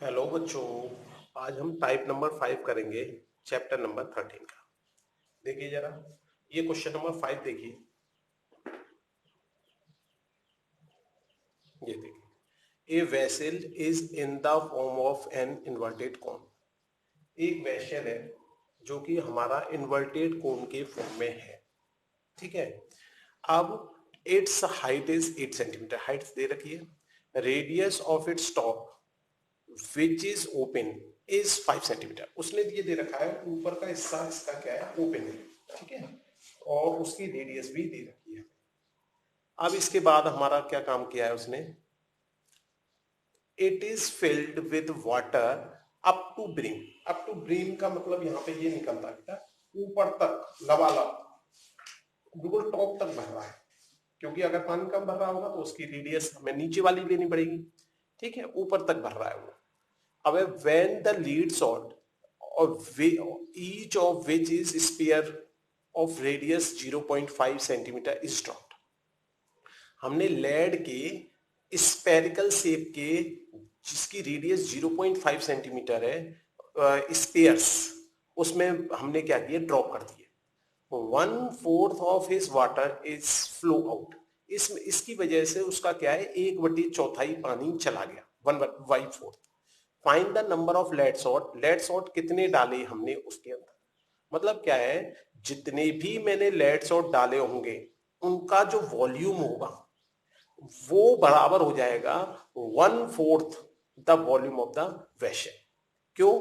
Hello बच्चों। आज हम टाइप नंबर 5 करेंगे, चैप्टर नंबर 13 का। देखिए जरा, ये क्वेश्चन नंबर 5 देखिए। ये देखिए, a vessel is in the form of an inverted कोन। एक वेसल है जो कि हमारा इन्वर्टेड कोन के फॉर्म में है। ठीक है। अब its height is 8 centimetre, height दे रखी है। Radius of its top which is open is 5 centimetre. उसने ये दे रखा है, ऊपर का हिस्सा इसका क्या है, ओपन है। ठीक है। और उसकी रेडियस भी दे रखी है। अब इसके बाद हमारा क्या काम किया है उसने, it is filled with water up to brim. Up to brim का मतलब यहाँ पे ये निकलता है ऊपर तक, लबालब, बिल्कुल टॉप तक भर रहा है। क्योंकि अगर पानी कम भर रहा होगा तो उसकी रेडियस हमें नीचे वाली लेनी पड़ेगी। ठीक है, ऊपर तक भर रहा है वो। अब when the lead salt of each of which is sphere of radius 0.5 centimetre is dropped। हमने लेड के स्पेरिकल शेप के जिसकी रेडियस 0.5 सेंटीमीटर है स्पेयर्स, उसमें हमने क्या किया, ड्रॉप कर दिए। 1/4 of his water is flow out. इसकी वजह से उसका क्या है, 1/4 पानी चला गया, 1/4। Find the number of lead salt. Lead salt कितने डाले हमने उसके अंदर, मतलब क्या है, जितने भी मैंने लेड सॉल्ट डाले होंगे उनका जो वॉल्यूम होगा वो बराबर हो जाएगा 1/4 the volume of the vessel. क्यों?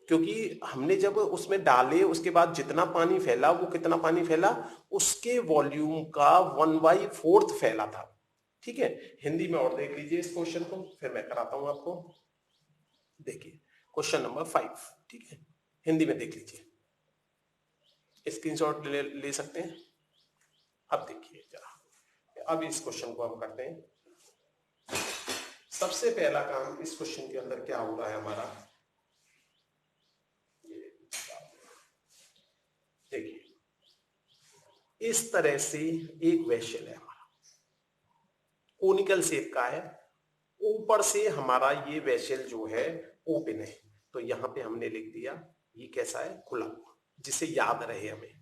क्योंकि हमने जब उसमें डाले उसके बाद जितना पानी फैला, वो कितना पानी फैला, उसके वॉल्यूम का 1/4 फैला था। ठीक है। हिंदी में और देख लीजिए इस क्वेश्चन को, फिर मैं कराता हूं आपको। देखिए क्वेश्चन नंबर 5। ठीक है, हिंदी में देख लीजिए, स्क्रीनशॉट ले सकते हैं। अब देखिए जरा, अब इस क्वेश्चन को हम करते हैं। सबसे पहला काम इस क्वेश्चन के अंदर क्या हो रहा है हमारा, देखिए इस तरह से एक वेसल है हमारा, कोनिकल शेप का है। ऊपर से हमारा ये वेसल जो है ओपन है, तो यहां पे हमने लिख दिया ये कैसा है, खुला हुआ, जिसे याद रहे हमें।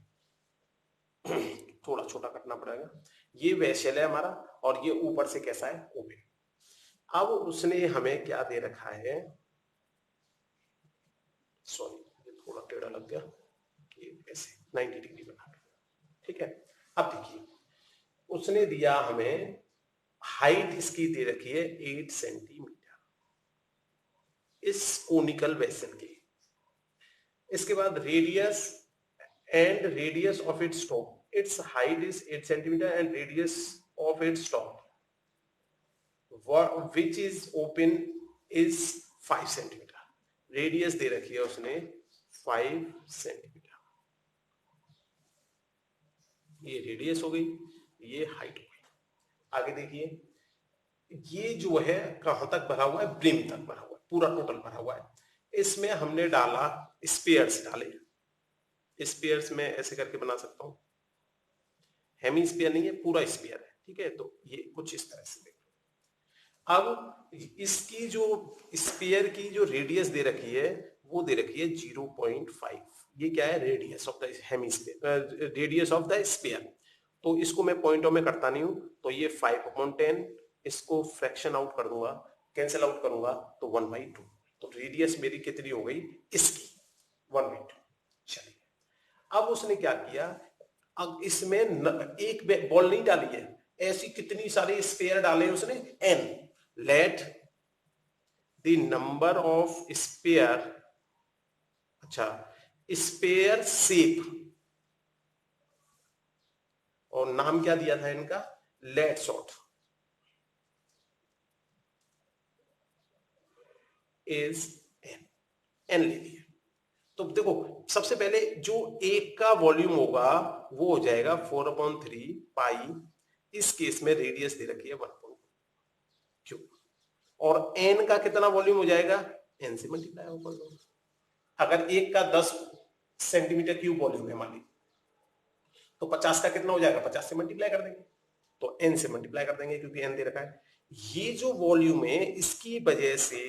थोड़ा छोटा करना पड़ेगा। ये वेसल है हमारा और ये ऊपर से कैसा है, ओपन। अब उसने हमें क्या दे रखा है, सॉरी ये थोड़ा टेढ़ा लग गया, कि ऐसे 90 डिग्री बना। ठीक है। अब देखिए उसने दिया हमें, हाइट इसकी दे रखी है 8 सेंटीमीटर इस कोनिकल वेसल की। इसके बाद radius and radius of its top, its height is 8 centimetre and radius of its top which is open is 5 centimetre. Radius दे रखी है उसने 5 सेंटीमीटर। ये रेडियस हो गई, ये हाइट हो गई। आगे देखिए, ये जो है कहां तक भरा हुआ है, ब्रिम तक भरा हुआ है, पूरा टोटल भरा हुआ है। इसमें हमने डाला स्पेयर्स डाले, स्पेयर्स में ऐसे करके बना सकता हूं, हेमी स्पेयर नहीं है, पूरा स्पेयर है। ठीक है, तो ये कुछ इस तरह से देखो। अब इसकी जो स्पेयर की जो रेडियस दे रखी है वो दे रखी है 0.5। ये क्या है, radius of the hemisphere, radius of the sphere. तो इसको मैं पॉइंटों में करता नहीं हूं, तो ये 5/10, इसको फ्रैक्शन आउट कर दूंगा, कैंसिल आउट करूंगा तो 1/2। तो रेडियस मेरी कितनी हो गई, इसकी 1/2। चलिए, अब उसने क्या किया, अब इसमें एक बॉल नहीं डाली है, ऐसी कितनी सारी स्पेयर डाले उसने, n। Let the number of sphere, अच्छा, स्पेयर शेप, और नाम क्या दिया था इनका, let shot is n, n ले लिया। तो देखो सबसे पहले जो एक का वॉल्यूम होगा वो हो जाएगा 4/3 पाई, इस केस में रेडियस दे रखी है 1.2, और एन का कितना वॉल्यूम हो जाएगा, एन से मल्टीप्लाई होगा। अगर एक का 10 सेंटीमीटर क्यूब वॉल्यूम है मान ली, तो 50 का कितना हो जाएगा, 50 से मल्टीप्लाई कर देंगे, तो एन से मल्टीप्लाई कर देंगे क्योंकि एन दे रखा है। ये जो वॉल्यूम है इसकी वजह से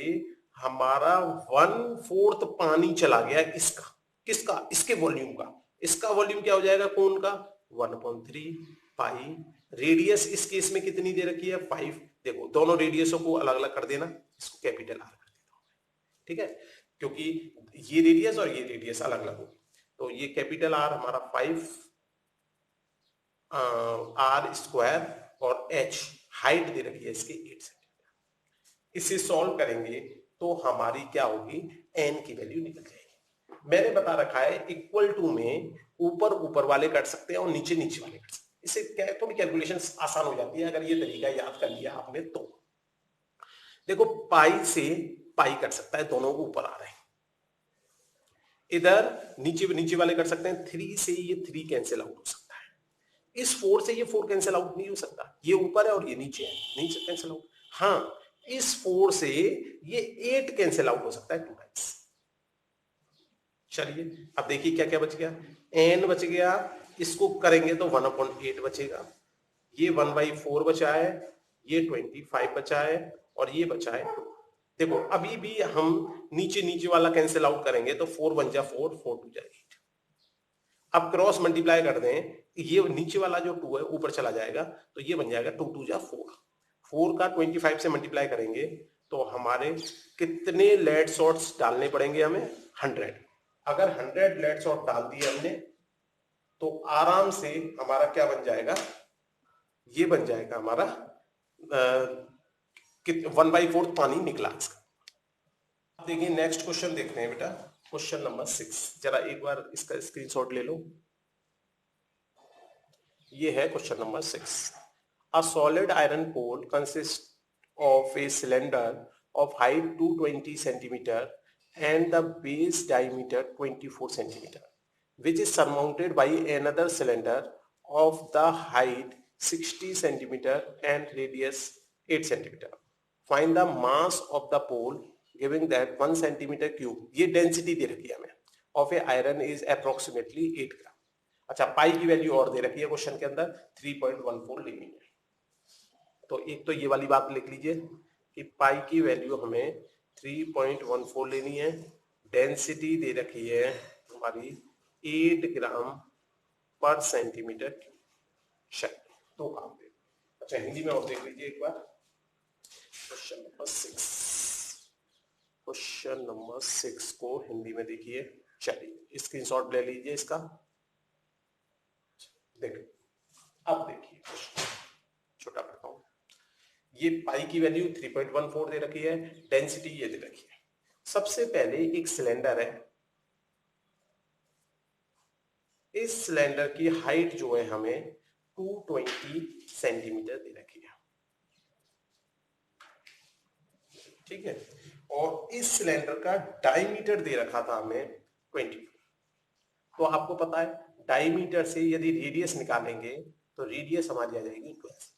हमारा 1/4 पानी चला गया इसका, किसका, इसके वॉल्यूम का। इसका वॉल्यूम क्या हो जाएगा कोन का, 1/3 पाई। रेडियस इस केस में कितनी दे रखी है, 5। देखो दोनों रेडियसों को अलग अलग कर देना, इसको कैपिटल आर कर देता हूं, ठीक है, क्योंकि ये रेडियस और ये रेडियस अलग अलग हो। तो ये कैपिटल आर हमारा 5 आर स्क्वायर और एच हाइट दे रखी है इसकी 8 सेंटीमीटर। इसे सॉल्व करेंगे तो हमारी क्या होगी, एन की वैल्यू निकल जाएगी। मैंने बता रखा है इक्वल टू में ऊपर ऊपर वाले कट सकते हैं और नीचे नीचे वाले कट सकते हैं। इससे क्या है, थोड़ी कैलकुलेशन आसान हो जाती है अगर ये तरीका याद कर लिया आपने तो। देखो पाई से पाई कट सकता है, दोनों को ऊपर आ रहे हैं। इधर नीचे नीचे वाले कर सकते हैं, 3 से ये 3 कैंसिल आउट हो सकता है। इस 4 से ये 4 कैंसिल आउट नहीं हो सकता, ये ऊपर है और ये नीचे है, नहीं कैंसिल आउट। हाँ, इस 4 से ये 8 कैंसिल आउट हो सकता है 2 टाइम्स। चलिए अब देखिए क्या क्या बच गया, n बच गया, इसको करेंगे तो 1/8 बचेगा, ये 1/4 बचा है, ये 25 बचा है और ये बचा है 2। देखो अभी भी हम नीचे नीचे वाला कैंसिल आउट करेंगे तो 4 1 जा 4, 4 2 जा 8। अब क्रॉस मल्टीप्लाई कर दें, ये नीचे वाला जो 2 है ऊपर चला जाएगा तो ये बन जाएगा 2 2 जा 4। 4 का 25 से मल्टीप्लाई करेंगे तो हमारे कितने लेड शॉट्स डालने पड़ेंगे हमें, 100। अगर 100 लेड शॉट डाल दिए हमने तो आराम से हमारा क्या बन जाएगा, ये बन जाएगा हमारा 1/4 पानी निकला इसका। देखिए नेक्स्ट क्वेश्चन देखते हैं बेटा, क्वेश्चन नंबर 6। जरा एक बार इसका स्क्रीनशॉट ले लो, ये है question number 6। A solid iron pole consist of a cylinder of height 220 centimetre and the base diameter 24 centimeter, which is surmounted by another cylinder of the height 60 centimeter and radius 8 centimeter. Find the mass of the pole giving that 1 centimeter cube, ये density दे रखी है हमें, of a iron is approximately 8 ग्राम। अच्छा पाई की value और दे रखी है question के अंदर, 3.14 लेनी है। तो एक तो ये वाली बात लिख लीजिए कि पाई की वैल्यू हमें 3.14 लेनी है, डेंसिटी दे रखी है हमारी 8 ग्राम पर सेंटीमीटर क्यूब। चलिए तो काम दे। अच्छा हिंदी में और देख लीजिए एक बार, क्वेश्चन नंबर 6। क्वेश्चन नंबर 6 को हिंदी में देखिए। चलिए स्क्रीनशॉट ले लीजिए इसका, देखिए अब देखिए छोटा करता हूं। ये पाई की वैल्यू 3.14 दे रखी है, डेंसिटी ये दे रखी है। सबसे पहले एक सिलेंडर है, इस सिलेंडर की हाइट जो है हमें 220 सेंटीमीटर दे रखी है, ठीक है, और इस सिलेंडर का डायमीटर दे रखा था हमें 20। तो आपको पता है डायमीटर से यदि रेडियस निकालेंगे तो रेडियस हमारी आ जाएगी 12।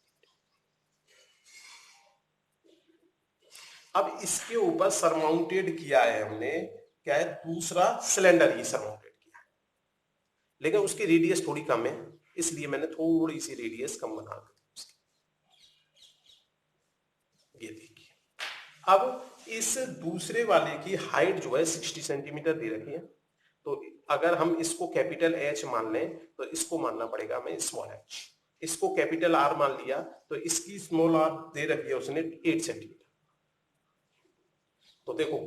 अब इसके ऊपर सरमाउंटेड किया है हमने, क्या है, दूसरा सिलेंडर ही सरमाउंटेड किया है, लेकिन उसकी रेडियस थोड़ी कम है, इसलिए मैंने थोड़ी सी रेडियस कम बना दी उसकी। ये देखिए अब इस दूसरे वाले की हाइट जो है 60 सेंटीमीटर दे रखी है, तो अगर हम इसको कैपिटल एच मान लें तो इसको मानना पड़ेगा हमें स्मॉल एच। इसको कैपिटल आर मान लिया तो इसकी स्मॉल आर दे रखी है उसने 8 सेंटीमीटर। तो देखो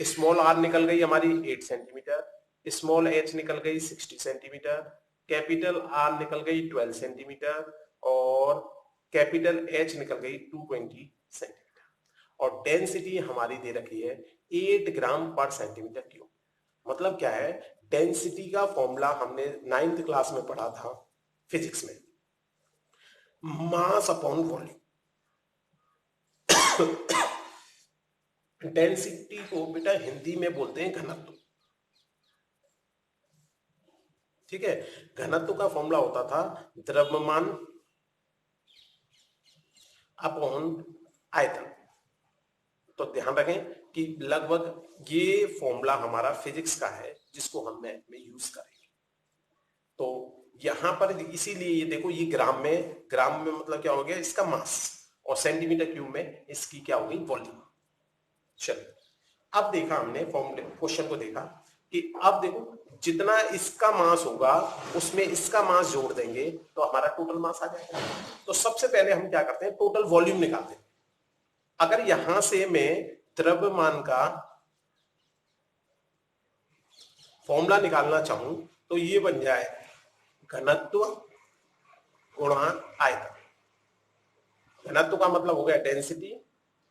स्मॉल आर निकल गई हमारी 8 सेंटीमीटर, स्मॉल एच निकल गई 60 सेंटीमीटर, कैपिटल आर निकल गई 12 सेंटीमीटर और कैपिटल एच निकल गई 220 सेंटीमीटर, और डेंसिटी हमारी दे रखी है 8 ग्राम पर सेंटीमीटर क्यूब। मतलब क्या है, डेंसिटी का फॉर्मूला हमने 9th क्लास में पढ़ा था फिजिक्स में, मास अपॉन वॉल्यूम। डेंसिटी को बेटा हिंदी में बोलते हैं घनत्व, ठीक है। घनत्व का फॉर्मूला होता था द्रव्यमान अपॉन आयतन। तो ध्यान रखें कि लगभग ये फॉर्मूला हमारा फिजिक्स का है जिसको हम मैथ में यूज करेंगे। तो यहां पर इसीलिए ये देखो, ये ग्राम में मतलब क्या हो गया इसका मास, और सेंटीमीटर क्यूब में इसकी क्या हो गई वॉल्यूम। चलिए अब देखा हमने फॉर्मूले क्वेश्चन को देखा कि अब देखो जितना इसका मास होगा उसमें इसका मास जोड़ देंगे तो हमारा टोटल मास आ जाएगा। तो सबसे पहले हम क्या करते हैं, टोटल वॉल्यूम निकालते हैं। अगर यहां से मैं द्रव्यमान का फॉर्मूला निकालना चाहूं तो ये बन जाए घनत्व गुणा आयतन। घनत्व का मतलब हो गया डेंसिटी,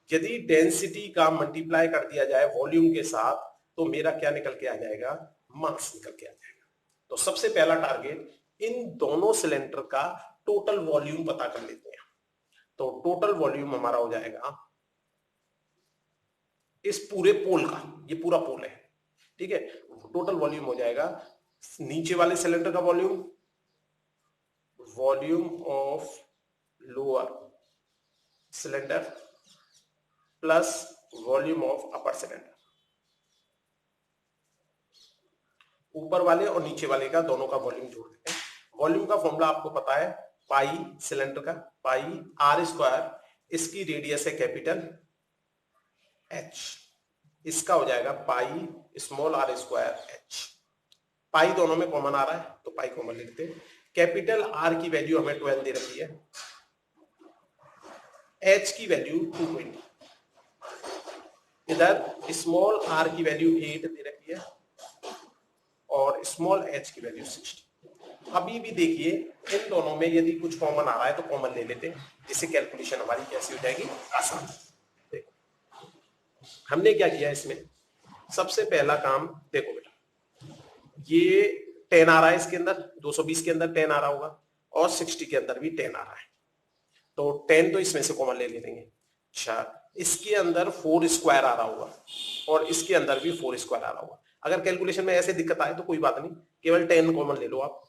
यदि डेंसिटी का मल्टीप्लाई कर दिया जाए वॉल्यूम के साथ तो मेरा क्या निकल के आ जाएगा, मास निकल के आ जाएगा। तो सबसे पहला टारगेट इन दोनों सिलेंडर का टोटल वॉल्यूम पता कर लेते हैं। तो टोटल वॉल्यूम हमारा हो जाएगा इस पूरे पोल का, ये पूरा पोल है, ठीक है। टोटल वॉल्यूम हो जाएगा नीचे वाले सिलेंडर का volume, volume of lower cylinder plus volume of upper cylinder. ऊपर वाले और नीचे वाले का दोनों का वॉल्यूम जोड़ देते हैं। वॉल्यूम का फॉर्मूला आपको पता है, पाई सिलेंडर का पाई आर स्क्वायर, इसकी रेडियस है कैपिटल एच, इसका हो जाएगा pi small R square H. Pi दोनों में कॉमन आ रहा है तो पाई कॉमन लिखते हैं। कैपिटल आर की वैल्यू हमें 12 दे रखी है, एच की वैल्यू 220, इधर स्मॉल आर की वैल्यू 8 दे रखी है और स्मॉल एच की वैल्यू 60। अभी भी देखिए इन दोनों में यदि कुछ कॉमन आ रहा है तो कॉमन ले लेते हैं, जिससे कैलकुलेशन हमारी कैसी हो जाएगी, आसान। देखो हमने क्या किया इसमें, सबसे पहला काम देखो बेटा, ये 10 आ रहा है इसके अंदर, 220 के अंदर 10 आ रहा होगा और 60 के अंदर भी 10 आ रहा है, तो 10 तो इसमें से कॉमन ले लेंगे। अच्छा इसके अंदर 4 स्क्वायर आ रहा होगा और इसके अंदर भी 4 स्क्वायर आ रहा होगा। अगर कैलकुलेशन में ऐसे दिक्कत आए तो कोई बात नहीं, केवल 10 कॉमन ले लो आप,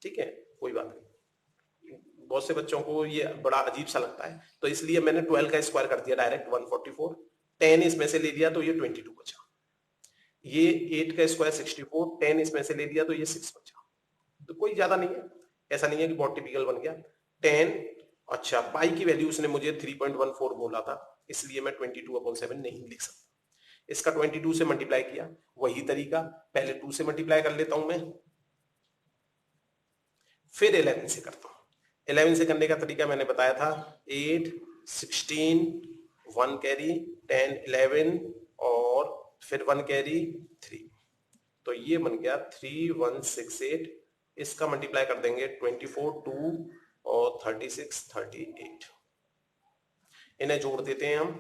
ठीक है, कोई बात नहीं। बहुत से बच्चों को ये बड़ा अजीब सा लगता है तो इसलिए मैंने 12 का स्क्वायर कर दिया डायरेक्ट 144, 10 इसमें से ले लिया तो ये 22 बचा, ये 8 का स्क्वायर 64, 10 इसमें से ले लिया तो ये 6 बचा। तो कोई ज्यादा नहीं है, ऐसा नहीं है कि बहुत टिपिकल बन गया 10। अच्छा पाई की वैल्यू उसने मुझे 3.14 बोला था, इसलिए मैं 22/7 नहीं लिख सकता। इसका 22 से मल्टीप्लाई किया, वही तरीका, पहले 2 से मल्टीप्लाई कर लेता हूं मैं, फिर 11 से करता हूं। 11 से करने का तरीका मैंने बताया था, 8 16 1 कैरी 10 11 और फिर 1 कैरी 3, तो ये बन गया 3168। इसका मल्टीप्लाई कर देंगे 24 2 और 36 38, इन्हें जोड़ देते हैं हम।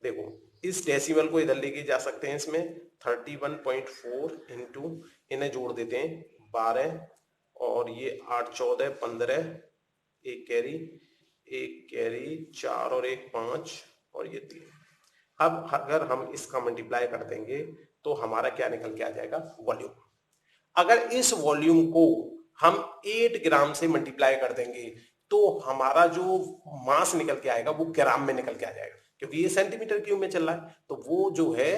देखो इस डेसिमल को इधर लेके जा सकते हैं, इसमें 31.4 इंटू, इन्हें जोड़ देते हैं 12 और ये 8 14 15, एक कैरी 4 और एक 5 और ये 3। अब अगर हम इसका मल्टीप्लाई कर देंगे तो हमारा क्या निकल के आ जाएगा, वॉल्यूम। अगर इस वॉल्यूम को हम 8 ग्राम से मल्टीप्लाई कर देंगे तो हमारा जो मास निकल के आएगा वो ग्राम में निकल के आ जाएगा, क्योंकि ये सेंटीमीटर क्यूब में चल रहा है तो वो जो है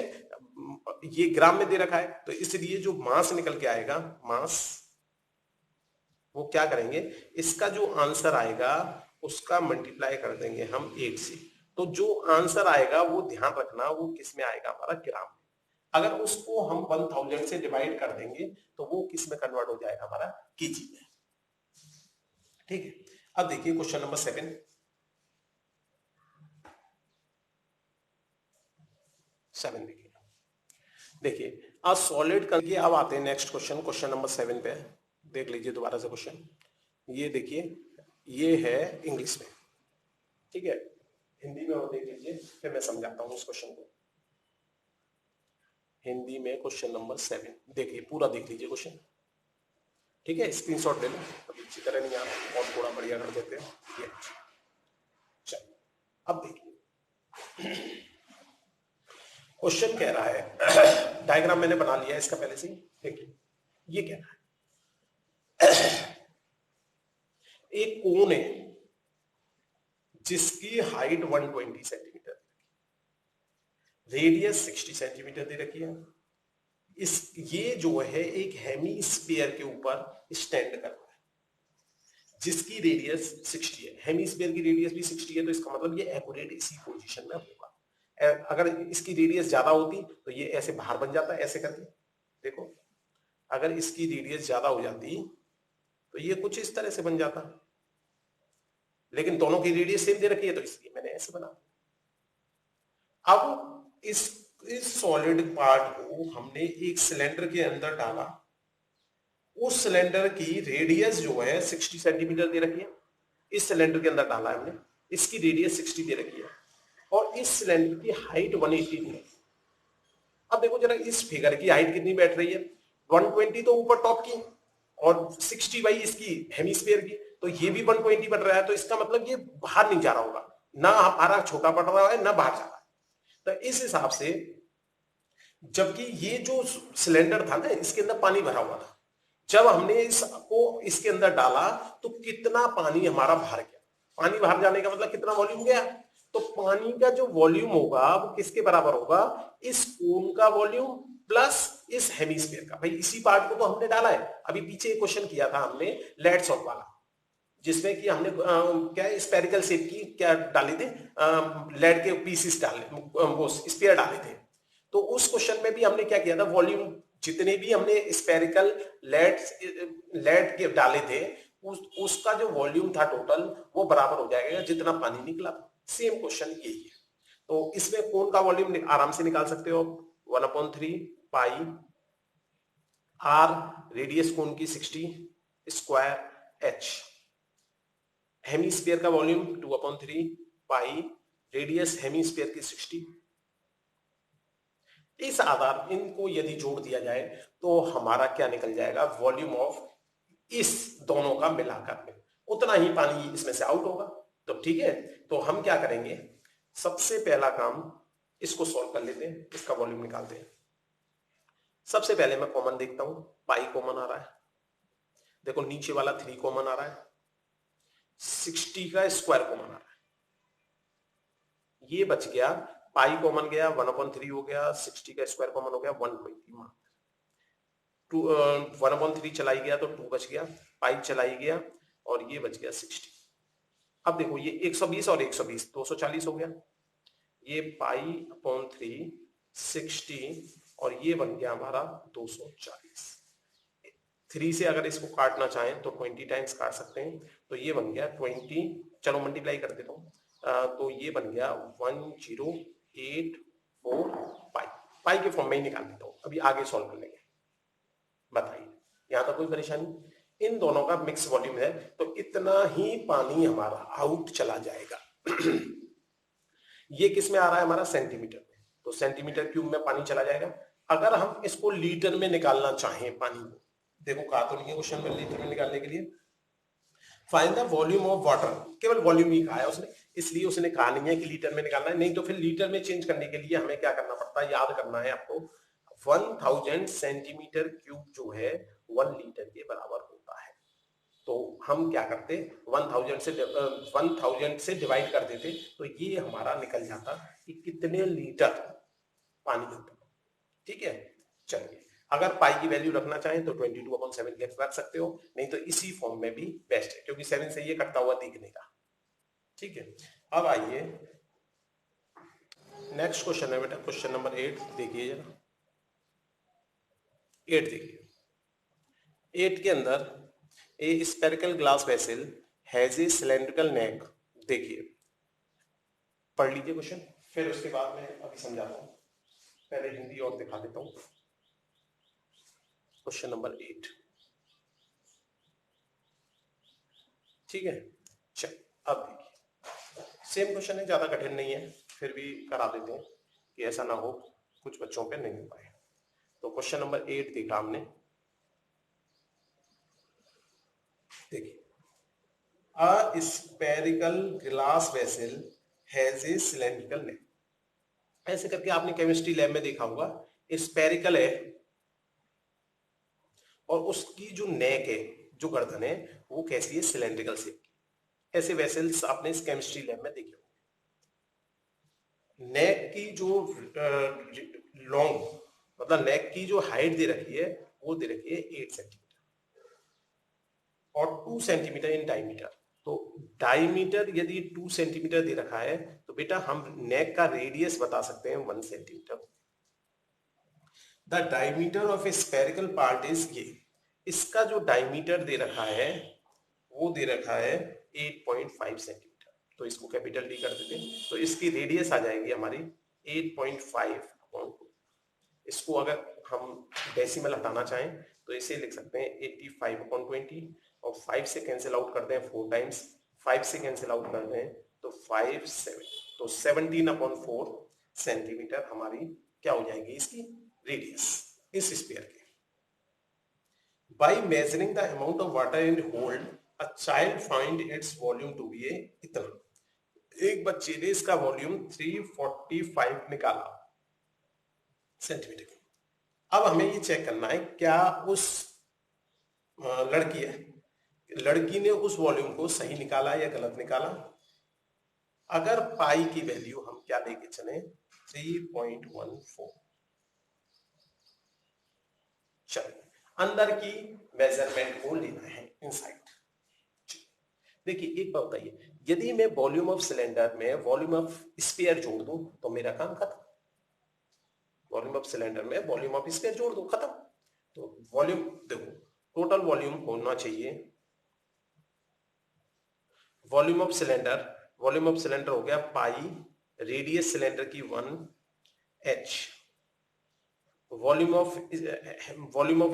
ये ग्राम में दे रखा है, तो इसलिए जो मास निकल के आएगा, मास वो क्या करेंगे, इसका जो आंसर आएगा उसका मल्टीप्लाई कर देंगे हम 8 से, तो जो आंसर आएगा वो ध्यान रखना वो किस में आएगा, हमारा ग्राम। अगर उसको हम 1000 से डिवाइड कर देंगे तो वो किस में कन्वर्ट हो जाएगा, हमारा केजी में, ठीक है। अब देखिए क्वेश्चन नंबर 7, देखिए अ सॉलिड करके अब आते हैं नेक्स्ट क्वेश्चन, क्वेश्चन नंबर 7 पे देख लीजिए दोबारा से क्वेश्चन। ये देखिए ये है इंग्लिश में, ठीक है, हिंदी में और देख लीजिए फिर मैं समझाता हूँ इस क्वेश्चन को। हिंदी में क्वेश्चन नंबर 7 देखिए, पूरा देख लीजिए क्वेश्चन, ठीक है, स्क्रीनशॉट ले लो, अभी अच्छी तरह नहीं आ रहा और थोड़ा बढ़िया कर देते हैं ये। चलिए अब देखिए क्वेश्चन कह रहा है, डायग्राम मैंने बना लिया है इसका पहले से ही, देखिए ये कह रहा है एक कोन है जिसकी हाइट 120 सेंटीमीटर, रेडियस 60 सेंटीमीटर दे रखी है। इस ये जो है एक हेमी स्फीयर के ऊपर स्टैंड कर रहा है जिसकी रेडियस 60 है, हेमी स्फीयर की रेडियस भी 60 है, तो इसका मतलब ये एक्यूरेट इसी पोजीशन में होगा। अगर इसकी रेडियस ज्यादा होती तो ये ऐसे बाहर बन जाता, ऐसे करके देखो, अगर इसकी रेडियस ज्यादा हो जाती तो ये कुछ इस तरह से बन जाता, लेकिन दोनों की रेडियस सेम दे रखी है तो इसलिए मैंने ऐसे बना। अब इस सॉलिड पार्ट को हमने एक सिलेंडर के अंदर डाला, उस सिलेंडर की रेडियस जो है 60 सेंटीमीटर दे रखी है, इस सिलेंडर के अंदर डाला है हमने, इसकी रेडियस 60 दे रखी है और इस सिलेंडर की हाइट 180 दी है। अब देखो जरा इस फिगर की हाइट कितनी बैठ रही है, 120 तो ऊपर टॉप की और 60 बाई इसकी हेमिस्फीयर की, तो ये भी 120 बढ़ रहा है, तो इसका मतलब ये बाहर नहीं जा रहा होगा, ना हमारा छोटा पड़ रहा है ना बाहर जा रहा है। तो इस हिसाब से जबकि ये जो सिलेंडर था ना इसके अंदर पानी भरा हुआ था, जब हमने इसको इसके अंदर डाला तो कितना पानी हमारा बाहर गया, पानी बाहर जाने का मतलब कितना वॉल्यूम गया, तो पानी का जो वॉल्यूम होगा वो किसके बराबर होगा, इस कोन का वॉल्यूम प्लस इस हेमिस्फीयर का। भाई इसी पार्ट को तो हमने डाला है, अभी पीछे एक क्वेश्चन किया था हमने लेड सॉल्ट वाला, जिसमें कि हमने क्या स्पेरिकल शेप की क्या डाले थे, लेड के पीसेस डाले, वो स्फीयर डाले थे। तो उस क्वेश्चन में भी हमने क्या किया था, वॉल्यूम जितने भी हमने स्पेरिकल लेड के डाले थे उसका जो वॉल्यूम था टोटल वो बराबर हो जाएगा जितना पानी निकला। सेम क्वेश्चन यही है, तो इसमें कोन का वॉल्यूम आराम से निकाल सकते हो, 1/3 पाई आर, रेडियस कोन की 60 स्क्वायर एच, हेमिस्फीयर का वॉल्यूम 2/3 पाई, रेडियस हेमिस्फीयर की 60। इस आधार इनको यदि जोड़ दिया जाए तो हमारा क्या निकल जाएगा, वॉल्यूम ऑफ इस दोनों का मिलाकर में उतना ही पानी इसमें से आउट होगा। तो ठीक है, तो हम क्या करेंगे, सबसे पहला काम इसको सॉल्व कर लेते हैं, इसका वॉल्यूम निकालते हैं। सबसे पहले मैं कॉमन देखता हूं, पाई कॉमन आ रहा है, देखो नीचे वाला 3 कॉमन आ रहा है, 60 का स्क्वायर कॉमन आ रहा है, ये बच गया, पाई कॉमन गया 1/3 हो गया, 60 का स्क्वायर कॉमन हो गया 120 मार्क, 1/3 चलाई गया तो 2 बच गया, पाई चलाई गया और ये बच गया 60। अब देखो ये 120 और 120 240 हो गया, ये पाई अपॉन 3 60 और ये बन गया हमारा 240। 3 से अगर इसको काटना चाहें तो 20 टाइम्स काट सकते हैं, तो ये बन गया 20, चलो मल्टीप्लाई कर देता हूँ, तो ये बन गया 1084 पाई, पाई के फॉर्म में ही निकाल देता हूँ, अभी आगे सॉल्व कर लेंगे। बताइए यहां तक कोई परेशानी, इन दोनों का मिक्स वॉल्यूम है तो इतना ही पानी हमारा आउट चला जाएगा। ये किस में आ रहा है हमारा, सेंटीमीटर में, तो सेंटीमीटर क्यूब में पानी चला जाएगा। अगर हम इसको लीटर में निकालना चाहें पानी को, देखो कहा तो नहीं है क्वेश्चन में लीटर में निकालने के लिए, find the volume of water, केवल वॉल्यूम ही कहा है उसने, इसलिए उसने कहा नहीं है कि लीटर में निकालना है, नहीं तो फिर लीटर में चेंज करने के लिए हमें क्या करना पड़ता है, याद करना है आपको, 1000 सेंटीमीटर क्यूब जो है 1 लीटर के बराबर होता है। तो हम क्या करते, 1000 से डिवाइड कर देते, तो ये हमारा निकल जाता कि कितने लीटर पानी होता है। ठीक है, चलिए अगर पाई की वैल्यू रखना चाहें तो 22/7 रख सकते हो, नहीं तो इसी फॉर्म में भी बेस्ट है क्योंकि 7 से ये कटता हुआ दिखने का। ठीक है, अब आइए नेक्स्ट क्वेश्चन है बेटा, क्वेश्चन नंबर 8 देखिए जरा, 8 देखिए, 8 के अंदर A spherical glass vessel has a cylindrical neck, देखिए पढ़ लीजिए क्वेश्चन, फिर उसके बाद मैं अभी समझाता हूं, पहले हिंदी और दिखा देता हूं। क्वेश्चन नंबर 8, ठीक है, चल अब देखिए सेम क्वेश्चन है, ज्यादा कठिन नहीं है, फिर भी करा देते हैं कि ऐसा ना हो कुछ बच्चों पे नहीं हो पाए। तो क्वेश्चन नंबर 8 देखा हमने, देखिए a spherical glass vessel has a cylindrical neck, ऐसे करके आपने केमिस्ट्री लैब में देखा होगा, स्पेरिकल है और उसकी जो नेक है, जो गर्दन है वो कैसी है, सिलेंड्रिकल शेप की। ऐसे वेसल्स आपने इस केमिस्ट्री लैब में देखे होंगे। नेक की जो लॉन्ग मतलब नेक की जो हाइट दे रखी है वो दे रखी है 8 सेंटीमीटर और 2 सेंटीमीटर इन डायमीटर। तो डायमीटर यदि 2 सेंटीमीटर दे रखा है तो बेटा हम नेक का रेडियस बता सकते हैं 1 centimetre. The diameter of A spherical part is ये, इसका जो डायमीटर दे रखा है वो दे रखा है 8.5 सेंटीमीटर, तो इसको कैपिटल डी कर देते हैं, तो इसकी रेडियस आ जाएगी हमारी 8.5/2। इसको अगर हम डेसिमल हटाना चाहें तो इसे लिख सकते हैं 85/20, और 5 से कैंसिल आउट कर दें 4 टाइम्स, 5 से कैंसिल आउट कर दें तो 5 7, तो 17/4 सेंटीमीटर हमारी क्या हो जाएगी इसकी रेडियस इस स्फीयर की। By measuring the amount of water in hold a child find its volume to be इतना, एक बच्चे ने इसका वॉल्यूम 345 निकाला सेंटीमीटर की। अब हमें ये चेक करना है क्या उस लड़की ने उस वॉल्यूम को सही निकाला या गलत निकाला। अगर पाई की वैल्यू हम क्या लेके चले 3.14, चलिए अंदर की मेजरमेंट को लेना है इनसाइड। देखिए एक बात बताइए, यदि मैं वॉल्यूम ऑफ सिलेंडर में वॉल्यूम ऑफ स्फीयर जोड़ दूं तो मेरा काम खत्म। वॉल्यूम ऑफ सिलेंडर में वॉल्यूम ऑफ स्फीयर जोड़ दो, खत्म। तो वॉल्यूम देखो, टोटल वॉल्यूम होना चाहिए, वॉल्यूम ऑफ सिलेंडर हो गया पाई, रेडियस सिलेंडर की 1h, volume of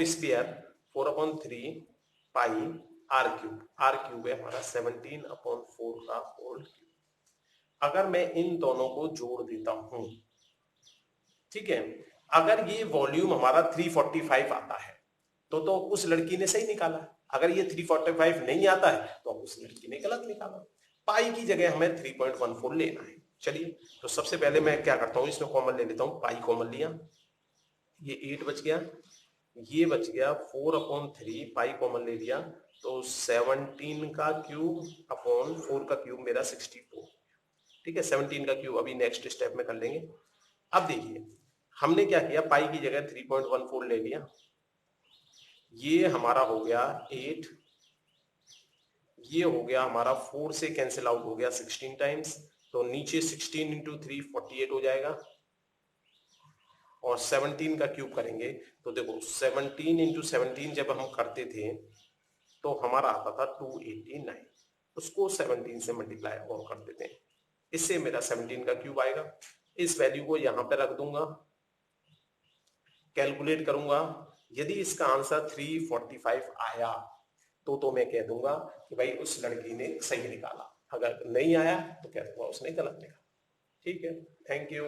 sphere 4/3 pi r cube है हमारा 17/4 का होल क्यूब। अगर मैं इन दोनों को जोड़ देता हूं, ठीक है, अगर ये वॉल्यूम हमारा 345 आता है तो उस लड़की ने सही निकाला, अगर ये 345 नहीं आता है तो उस लड़की ने गलत निकाला। पाई की जगह हमें 3.14 लेना है। चलिए तो सबसे पहले मैं क्या करता हूं, इसमें कॉमन ले लेता हूं, पाई कॉमन लिया, ये 8 बच गया, ये बच गया 4/3, पाई कॉमन ले लिया तो 17 का क्यूब अपॉन 4 का क्यूब मेरा 64, ठीक है, 17 का क्यूब अभी नेक्स्ट स्टेप में कर लेंगे। अब देखिए हमने क्या किया, पाई की जगह 3.14 ले लिया, ये हमारा हो गया 8, ये हो गया हमारा 4 से कैंसिल आउट हो गया 16 टाइम्स, तो नीचे 16 × 3 48 हो जाएगा, और 17 का क्यूब करेंगे तो देखो 17 × 17 जब हम करते थे तो हमारा आता था 289, उसको 17 से मल्टीप्लाई और कर देते हैं, इससे मेरा 17 का क्यूब आएगा। इस वैल्यू को यहां पे रख दूंगा, कैलकुलेट करूंगा, यदि इसका आंसर 345 आया तो मैं कह दूंगा कि भाई उस लड़की ने सही निकाला, अगर नहीं आया तो कह दूंगा उसने गलत निकाला। ठीक है, थैंक यू।